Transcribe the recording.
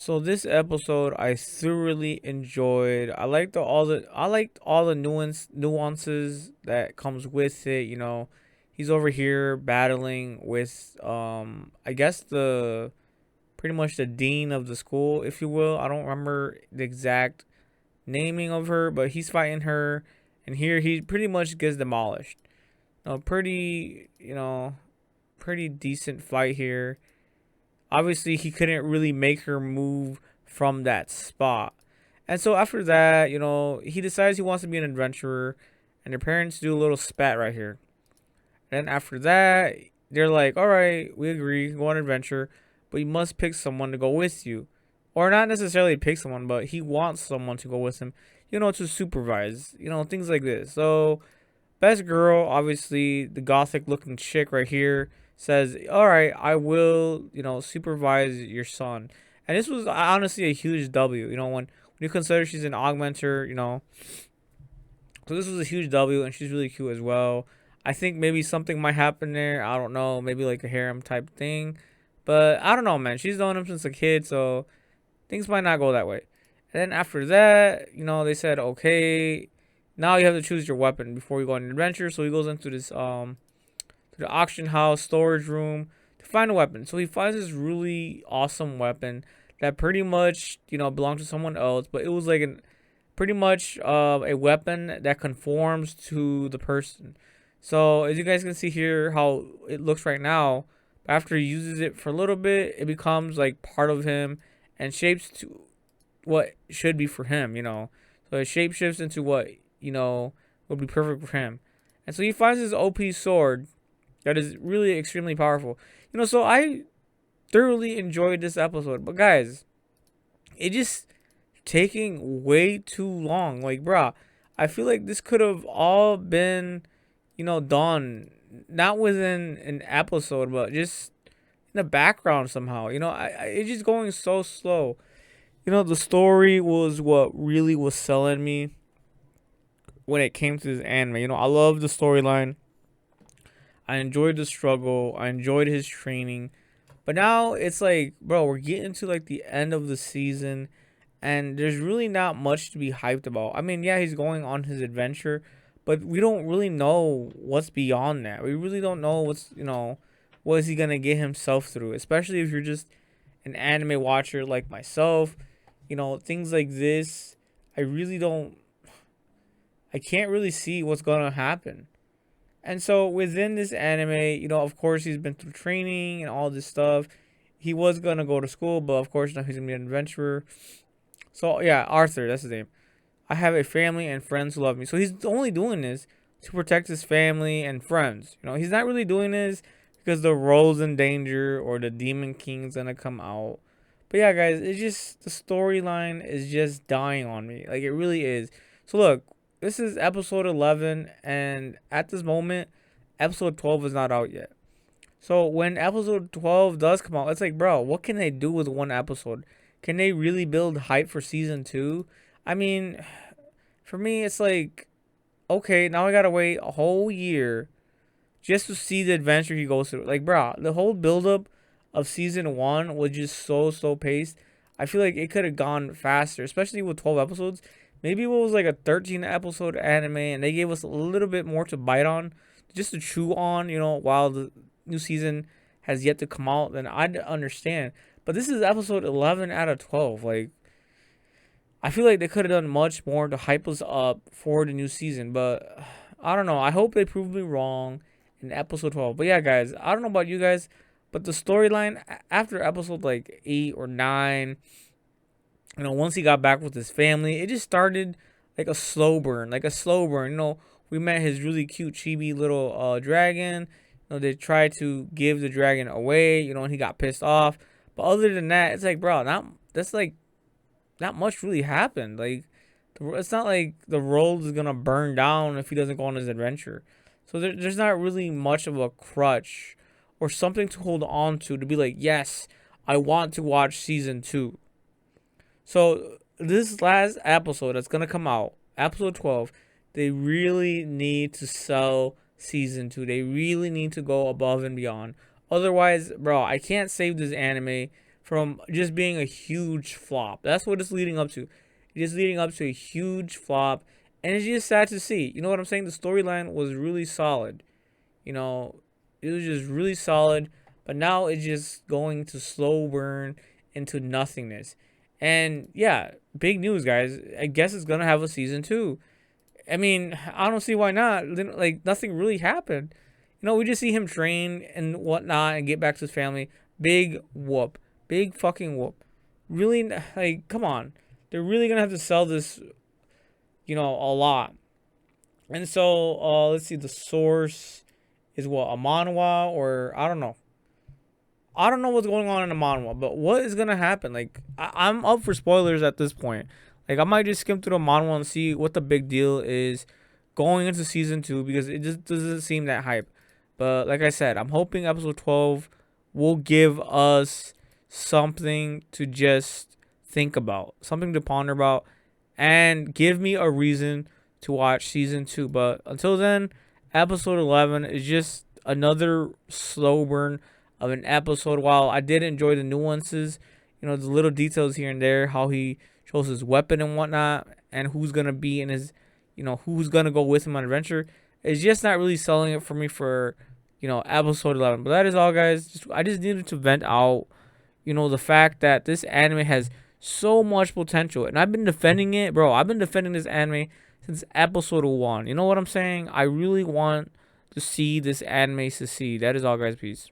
So this episode I thoroughly enjoyed. I liked all the nuances that comes with it, He's over here battling with I guess the pretty much the dean of the school, if you will. I don't remember the exact naming of her, but he's fighting her, and here he pretty much gets demolished. Pretty decent fight here. Obviously he couldn't really make her move from that spot. And so after that, he decides he wants to be an adventurer, and their parents do a little spat right here. And then after that, they're like, all right, we agree, go on an adventure, but you must pick someone to go with you. Or not necessarily pick someone, but he wants someone to go with him, to supervise, things like this. So best girl, obviously, the gothic looking chick right here, says, all right, I will, supervise your son. And this was honestly a huge W, when you consider she's an augmenter, So this was a huge W, and she's really cute as well. I think maybe something might happen there. I don't know. Maybe like a harem type thing. But I don't know, man. She's known him since a kid, so things might not go that way. And then after that, they said, okay, now you have to choose your weapon before you go on an adventure. So he goes into this to the auction house storage room to find a weapon. So he finds this really awesome weapon that pretty much belonged to someone else, but it was like an pretty much a weapon that conforms to the person. So as you guys can see here, how it looks right now, after he uses it for a little bit, it becomes like part of him and shapes to what should be for him. So it shape shifts into what would be perfect for him. And so he finds his OP sword that is really extremely powerful. So I thoroughly enjoyed this episode. But guys, it just taking way too long. Like, bruh, I feel like this could have all been, done not within an episode, but just in the background somehow. It's just going so slow. The story was what really was selling me when it came to this anime. I love the storyline. I enjoyed the struggle. I enjoyed his training. But now it's like, bro, we're getting to like the end of the season, and there's really not much to be hyped about. I mean, yeah, he's going on his adventure, but we don't really know what's beyond that. We really don't know what is he going to get himself through, especially if you're just an anime watcher like myself. Things like this, I can't really see what's going to happen. And so within this anime, of course, he's been through training and all this stuff. He was going to go to school, but of course, now he's going to be an adventurer. So, yeah, Arthur, that's his name. I have a family and friends who love me. So he's only doing this to protect his family and friends. He's not really doing this because the world's in danger or the Demon King's going to come out. But yeah, guys, it's just the storyline is just dying on me. Like, it really is. So, look, this is episode 11, and at this moment, episode 12 is not out yet. So when episode 12 does come out, it's like, bro, what can they do with one episode? Can they really build hype for season 2? I mean, for me, it's like, okay, now I gotta wait a whole year just to see the adventure he goes through. Like, bro, the whole buildup of season 1 was just so slow paced. I feel like it could have gone faster, especially with 12 episodes. Maybe it was like a 13 episode anime and they gave us a little bit more to bite on, just to chew on, while the new season has yet to come out, then I'd understand. But this is episode 11 out of 12. Like, I feel like they could have done much more to hype us up for the new season, but I don't know. I hope they prove me wrong in episode 12. But yeah, guys, I don't know about you guys, but the storyline after episode like 8 or 9, once he got back with his family, it just started like a slow burn, we met his really cute chibi little dragon. They tried to give the dragon away, and he got pissed off. But other than that, it's like, bro, not much really happened. Like, it's not like the world is gonna burn down if he doesn't go on his adventure. So there's not really much of a crutch or something to hold on to be like, yes, I want to watch season 2. So this last episode that's gonna come out, episode 12, they really need to sell season 2. They really need to go above and beyond. Otherwise, bro, I can't save this anime from just being a huge flop. That's what it's leading up to. It's leading up to a huge flop, and it's just sad to see. You know what I'm saying? The storyline was really solid. You know, it was just really solid, but now it's just going to slow burn into nothingness. And yeah, big news, guys. I guess it's gonna have a season 2. I mean, I don't see why not. Like, nothing really happened. You know, we just see him train and whatnot and get back to his family. Big whoop. Big fucking whoop. Really, like, come on. They're really going to have to sell this, you know, a lot. And so, let's see. The source is what? A manhwa, or I don't know. I don't know what's going on in the manhwa, but what is going to happen? Like, I'm up for spoilers at this point. Like, I might just skim through the manhwa and see what the big deal is going into season 2, because it just doesn't seem that hype. But like I said, I'm hoping episode 12 will give us something to just think about, something to ponder about, and give me a reason to watch season 2. But until then, episode 11 is just another slow burn of an episode. While I did enjoy the nuances, you know, the little details here and there, how he shows his weapon and whatnot, and who's going to be in his, you know, who's going to go with him on adventure, it's just not really selling it for me for, you know, episode 11. But that is all, guys. I just needed to vent out, you know, the fact that this anime has so much potential. And I've been defending it, bro. I've been defending this anime since episode 1. You know what I'm saying? I really want to see this anime succeed. That is all, guys. Peace.